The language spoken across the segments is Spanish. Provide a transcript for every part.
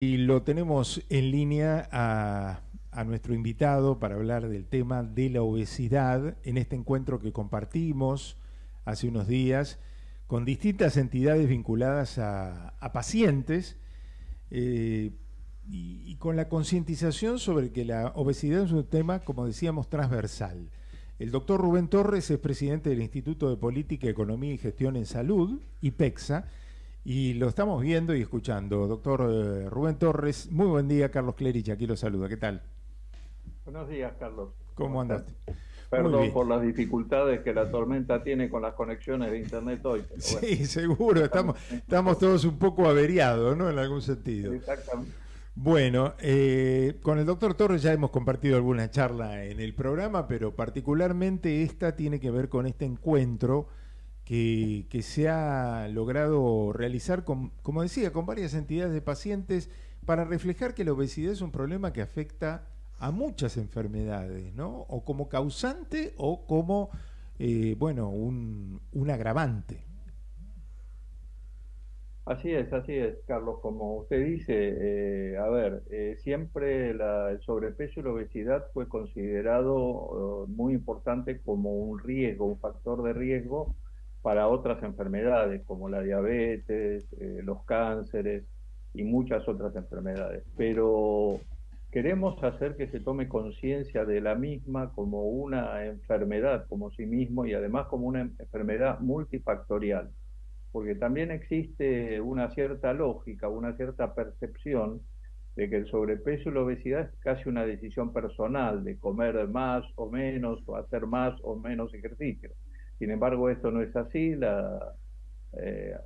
Y lo tenemos en línea a nuestro invitado para hablar del tema de la obesidad en este encuentro que compartimos hace unos días con distintas entidades vinculadas a pacientes y con la concientización sobre que la obesidad es un tema, como decíamos, transversal. El doctor Rubén Torres es presidente del Instituto de Política, Economía y Gestión en Salud, IPEXA, y lo estamos viendo y escuchando. Doctor Rubén Torres, muy buen día. Carlos Clerich aquí lo saluda. ¿Qué tal? Buenos días, Carlos. ¿Cómo ¿Cómo están? andaste? Muy Perdón bien. por las dificultades que la tormenta tiene con las conexiones de internet hoy, pero bueno, Sí, seguro. estamos en Estamos esto. todos un poco averiados, ¿no? En algún sentido. Exactamente. Bueno, con el doctor Torres ya hemos compartido alguna charla en el programa, pero particularmente esta tiene que ver con este encuentro que se ha logrado realizar, como decía, con varias entidades de pacientes para reflejar que la obesidad es un problema que afecta a muchas enfermedades, ¿no? O como causante o como, bueno, un agravante. Así es, Carlos. Como usted dice, a ver, siempre el sobrepeso y la obesidad fue considerado muy importante como un riesgo, un factor de riesgo para otras enfermedades como la diabetes, los cánceres y muchas otras enfermedades. Pero queremos hacer que se tome conciencia de la misma como una enfermedad, como sí mismo y además como una enfermedad multifactorial, porque también existe una cierta lógica, una cierta percepción de que el sobrepeso y la obesidad es casi una decisión personal de comer más o menos o hacer más o menos ejercicio. Sin embargo, esto no es así.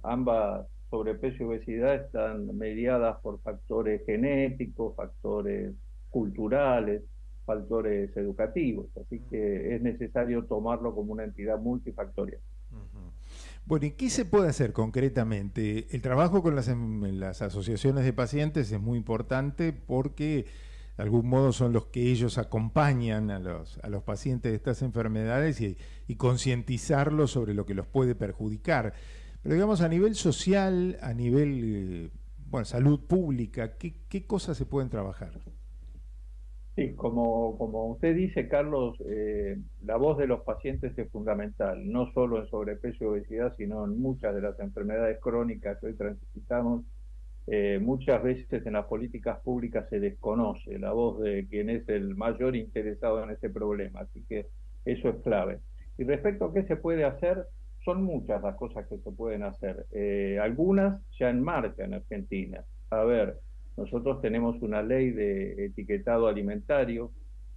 Ambas, sobrepeso y obesidad, están mediadas por factores genéticos, factores culturales, factores educativos. Así que es necesario tomarlo como una entidad multifactorial. Ujú. Bueno, ¿y qué se puede hacer concretamente? El trabajo con las asociaciones de pacientes es muy importante porque de algún modo son los que ellos acompañan a los pacientes de estas enfermedades y concientizarlos sobre lo que los puede perjudicar. Pero digamos a nivel social, a nivel, bueno, salud pública, ¿qué cosas se pueden trabajar? Sí, como usted dice, Carlos, la voz de los pacientes es fundamental, no solo en sobrepeso y obesidad, sino en muchas de las enfermedades crónicas que hoy transitamos. Muchas veces en las políticas públicas se desconoce la voz de quien es el mayor interesado en ese problema, así que eso es clave. Y respecto a qué se puede hacer, son muchas las cosas que se pueden hacer. Algunas ya en marcha en Argentina. A ver, nosotros tenemos una ley de etiquetado alimentario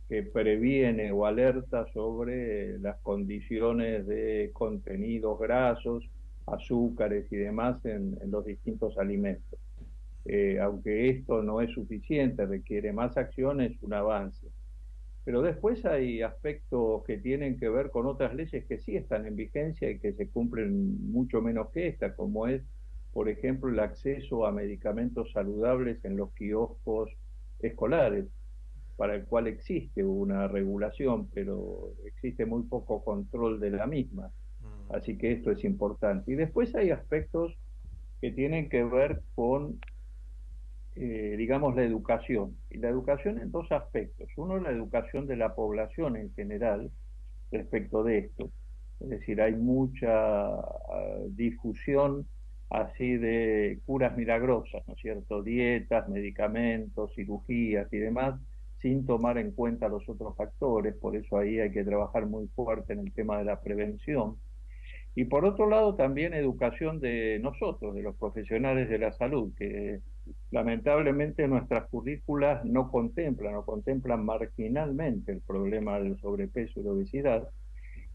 que previene o alerta sobre las condiciones de contenidos grasos, azúcares y demás en los distintos alimentos. Aunque esto no es suficiente, requiere más acción, es un avance. Pero después hay aspectos que tienen que ver con otras leyes que sí están en vigencia y que se cumplen mucho menos que esta, como es, por ejemplo, el acceso a medicamentos saludables en los kioscos escolares, para el cual existe una regulación, pero existe muy poco control de la misma. Así que esto es importante. Y después hay aspectos que tienen que ver con, digamos, la educación. Y la educación en dos aspectos. Uno, la educación de la población en general respecto de esto. Es decir, hay mucha difusión así de curas milagrosas, ¿no es cierto? Dietas, medicamentos, cirugías y demás, sin tomar en cuenta los otros factores. Por eso ahí hay que trabajar muy fuerte en el tema de la prevención. Y por otro lado, también educación de nosotros, de los profesionales de la salud, que lamentablemente nuestras currículas no contemplan o contemplan marginalmente el problema del sobrepeso y la obesidad.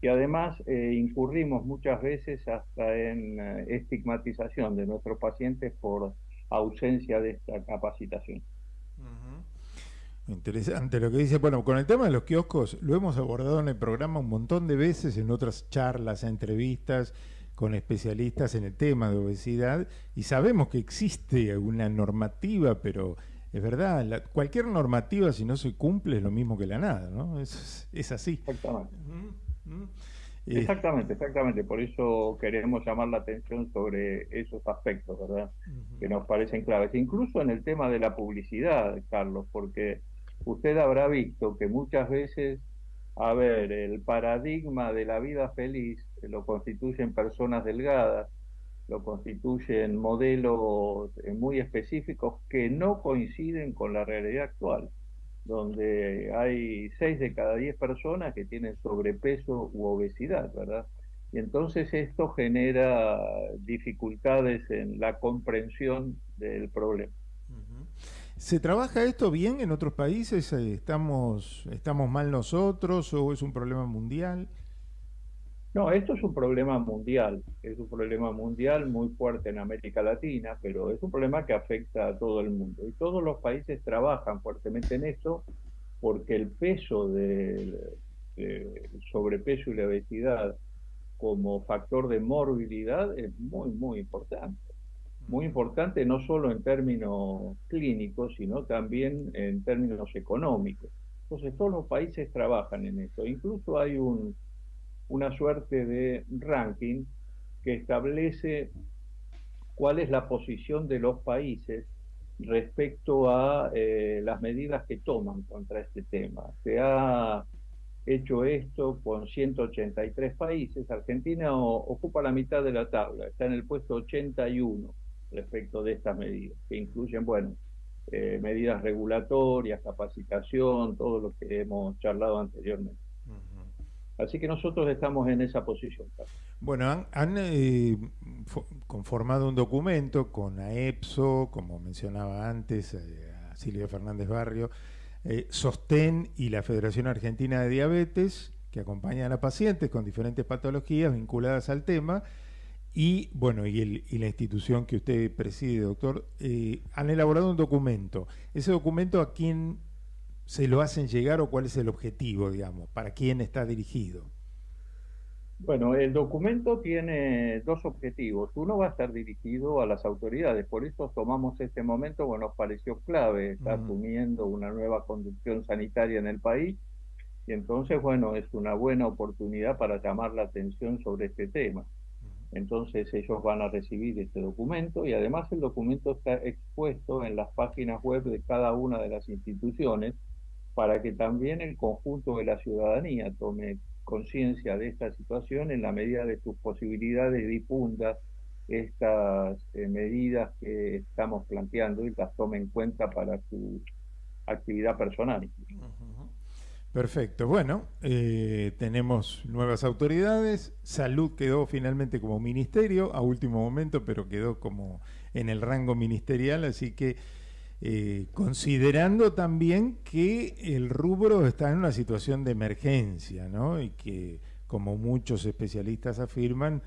Y además incurrimos muchas veces hasta en estigmatización de nuestros pacientes por ausencia de esta capacitación. Interesante lo que dice. Bueno, con el tema de los kioscos lo hemos abordado en el programa un montón de veces, en otras charlas, entrevistas con especialistas en el tema de obesidad, y sabemos que existe una normativa, pero es verdad, cualquier normativa si no se cumple es lo mismo que la nada, ¿no? Es así. Exactamente. Ujú, ujú. Exactamente, exactamente. Por eso queremos llamar la atención sobre esos aspectos, ¿verdad? Que nos parecen claves. Incluso en el tema de la publicidad, Carlos, porque usted habrá visto que muchas veces, a ver, el paradigma de la vida feliz lo constituyen personas delgadas, lo constituyen modelos muy específicos que no coinciden con la realidad actual, donde hay 6 de cada 10 personas que tienen sobrepeso u obesidad, ¿verdad? Y entonces esto genera dificultades en la comprensión del problema. Ujú. ¿Se trabaja esto bien en otros países? ¿Estamos mal nosotros o es un problema mundial? No, esto es un problema mundial muy fuerte en América Latina, pero es un problema que afecta a todo el mundo. Y todos los países trabajan fuertemente en eso porque el peso del sobrepeso y la obesidad como factor de morbilidad es muy, muy importante. Muy importante no solo en términos clínicos, sino también en términos económicos. Entonces, todos los países trabajan en esto. Incluso hay una suerte de ranking que establece cuál es la posición de los países respecto a las medidas que toman contra este tema. Se ha hecho esto con 183 países. Argentina ocupa la mitad de la tabla, está en el puesto 81 respecto de estas medidas, que incluyen, bueno, medidas regulatorias, capacitación, todo lo que hemos charlado anteriormente. Ujú. Así que nosotros estamos en esa posición, Carlos. Bueno, conformado un documento con AEPSO, como mencionaba antes, a Silvia Fernández Barrio, Sostén y la Federación Argentina de Diabetes, que acompañan a pacientes con diferentes patologías vinculadas al tema, y bueno, y la institución que usted preside, doctor, han elaborado un documento. ¿Ese documento a quién se lo hacen llegar o cuál es el objetivo, digamos? ¿Para quién está dirigido? Bueno, el documento tiene dos objetivos. Uno va a estar dirigido a las autoridades, por eso tomamos este momento, bueno, nos pareció clave, está Mm. asumiendo una nueva conducción sanitaria en el país y entonces, bueno, es una buena oportunidad para llamar la atención sobre este tema. Entonces ellos van a recibir este documento y además el documento está expuesto en las páginas web de cada una de las instituciones para que también el conjunto de la ciudadanía tome conciencia de esta situación en la medida de sus posibilidades, difunda estas medidas que estamos planteando y las tome en cuenta para su actividad personal. Ujú. Perfecto. Bueno, tenemos nuevas autoridades. Salud quedó finalmente como ministerio a último momento, pero quedó como en el rango ministerial, así que considerando también que el rubro está en una situación de emergencia, ¿no? Y que, como muchos especialistas afirman,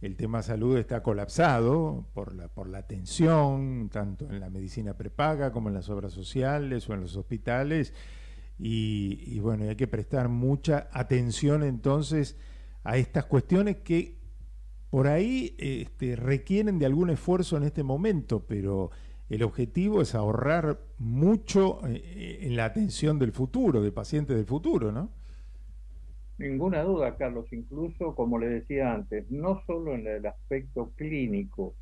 el tema salud está colapsado por la atención, tanto en la medicina prepaga como en las obras sociales o en los hospitales. Y bueno, hay que prestar mucha atención entonces a estas cuestiones que por ahí requieren de algún esfuerzo en este momento, pero el objetivo es ahorrar mucho en la atención del futuro, de pacientes del futuro, ¿no? Ninguna duda, Carlos, incluso como le decía antes, no solo en el aspecto clínico,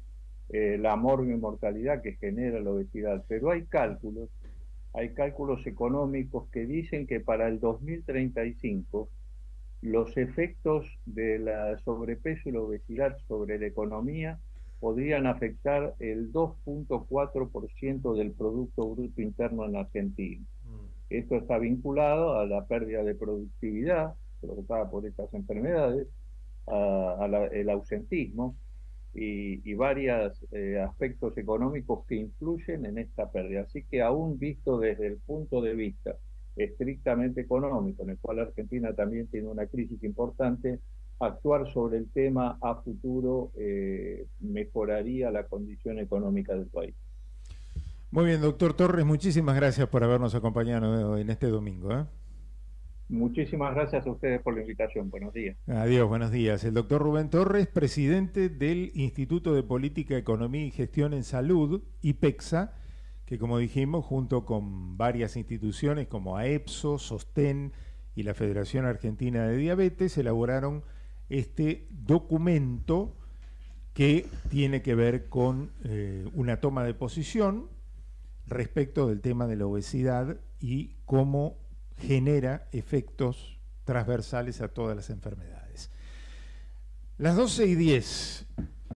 la morbi y mortalidad que genera la obesidad, pero hay cálculos económicos que dicen que para el 2035 los efectos de la sobrepeso y la obesidad sobre la economía podrían afectar el 2,4% del Producto Bruto Interno en Argentina. Esto está vinculado a la pérdida de productividad provocada por estas enfermedades, el ausentismo y varios aspectos económicos que influyen en esta pérdida. Así que aún visto desde el punto de vista estrictamente económico, en el cual Argentina también tiene una crisis importante, actuar sobre el tema a futuro mejoraría la condición económica del país. Muy bien, doctor Torres, muchísimas gracias por habernos acompañado en este domingo, ¿eh? Muchísimas gracias a ustedes por la invitación. Buenos días. Adiós, buenos días. El doctor Rubén Torres, presidente del Instituto de Política, Economía y Gestión en Salud, IPEXA, que como dijimos, junto con varias instituciones como AEPSO, Sostén y la Federación Argentina de Diabetes, elaboraron este documento que tiene que ver con una toma de posición respecto del tema de la obesidad y cómo genera efectos transversales a todas las enfermedades. Las 12:10,